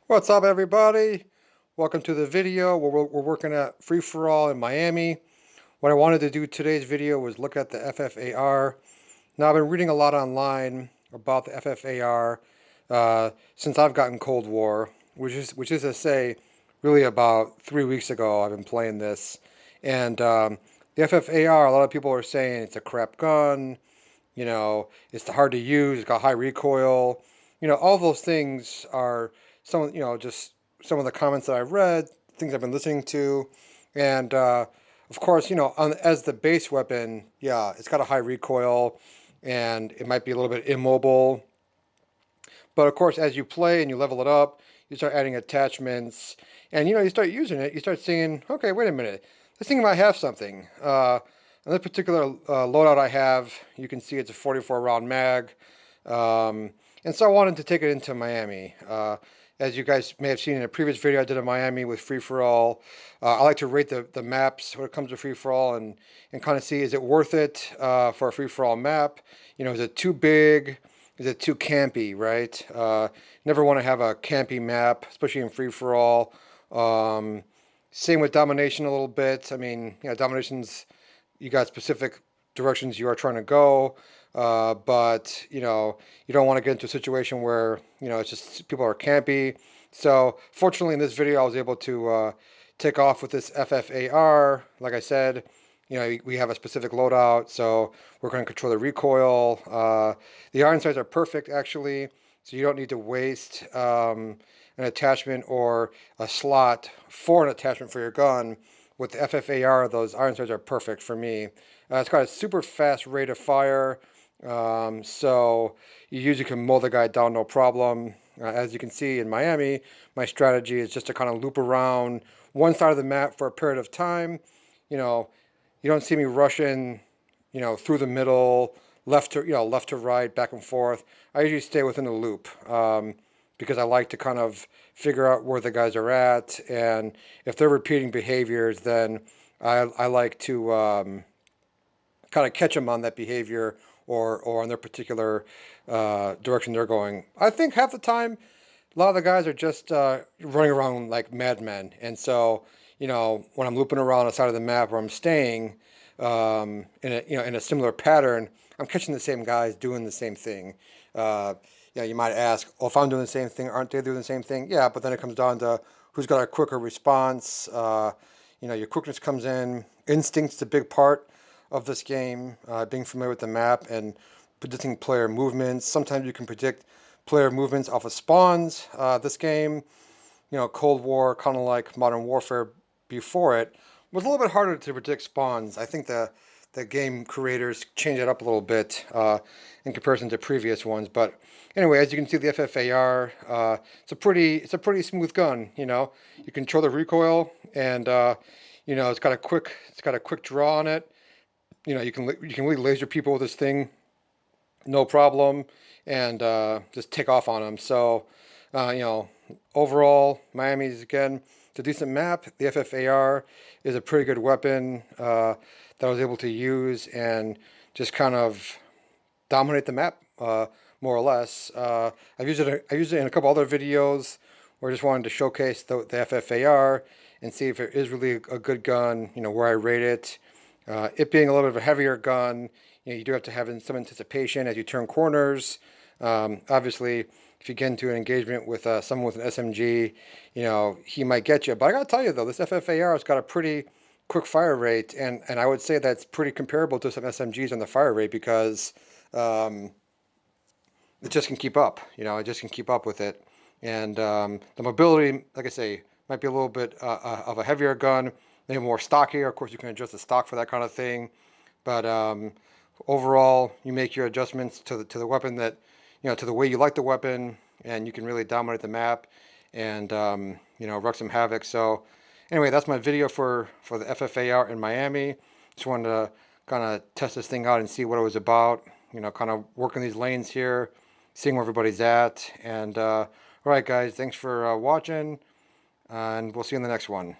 What's up, everybody? Welcome to the video where we're working at free-for-all in Miami. What I wanted to do today's video was look at the FFAR. Now, I've been reading a lot online about the FFAR since I've gotten Cold War, which is to say, really about 3 weeks ago. I've been playing this, and the FFAR. A lot of people are saying it's a crap gun. It's hard to use. It's got high recoil. All those things are just some of the comments that I've read, things I've been listening to, and of course, as the base weapon, yeah, it's got a high recoil, and it might be a little bit immobile. But of course, as you play and you level it up, you start adding attachments, and you start using it. You start seeing, okay, wait a minute, this thing might have something. On this particular loadout I have, you can see it's a 44 round mag, and so I wanted to take it into Miami. As you guys may have seen in a previous video I did in Miami with Free For All, I like to rate the maps when it comes to Free For All and kind of see, is it worth it for a Free For All map? Is it too big? Is it too campy, right? Never want to have a campy map, especially in free for all. Same with domination a little bit. I mean, domination's, you got specific directions you are trying to go, but you don't want to get into a situation where it's just people are campy. So fortunately, in this video, I was able to take off with this FFAR. Like I said, we have a specific loadout, so we're going to control the recoil. The iron sights are perfect, actually, so you don't need to waste an attachment or a slot for an attachment for your gun. With the FFAR, those iron sights are perfect for me. It's got a super fast rate of fire, so you usually can mow the guy down no problem. As you can see in Miami, my strategy is just to kind of loop around one side of the map for a period of time. You know, you don't see me rushing, through the middle, left to right, back and forth. I usually stay within the loop because I like to kind of figure out where the guys are at, and if they're repeating behaviors, then I like to kind of catch them on that behavior or on their particular direction they're going. I think half the time, a lot of the guys are just running around like madmen, and so when I'm looping around the side of the map where I'm staying in a similar pattern, I'm catching the same guys doing the same thing. You might ask, well, if I'm doing the same thing, aren't they doing the same thing? Yeah, but then it comes down to who's got a quicker response. Your quickness comes in. Instinct's a big part of this game, being familiar with the map and predicting player movements. Sometimes you can predict player movements off of spawns. This game, Cold War, kind of like Modern Warfare before it, was a little bit harder to predict spawns. I think the game creators changed it up a little bit in comparison to previous ones. But anyway, as you can see, the FFAR, it's a pretty smooth gun. You control the recoil, and it's got a quick draw on it. You can really laser people with this thing, no problem, and just take off on them. So, overall, Miami's, again, it's a decent map. The FFAR is a pretty good weapon that I was able to use and just kind of dominate the map, more or less. I used it in a couple other videos where I just wanted to showcase the FFAR and see if it is really a good gun, where I rate it. It being a little bit of a heavier gun, you do have to have some anticipation as you turn corners. Obviously, if you get into an engagement with someone with an SMG, he might get you. But I gotta tell you though, this FFAR has got a pretty quick fire rate, and I would say that's pretty comparable to some SMGs on the fire rate because it just can keep up. It just can keep up with it. And the mobility, like I say, might be a little bit of a heavier gun, maybe more stockier. Of course, you can adjust the stock for that kind of thing. But overall, you make your adjustments to the weapon that, to the way you like the weapon, and you can really dominate the map and, wreak some havoc. So anyway, that's my video for the FFAR in Miami. Just wanted to kind of test this thing out and see what it was about. Kind of working these lanes here, seeing where everybody's at. And all right, guys, thanks for watching, and we'll see you in the next one.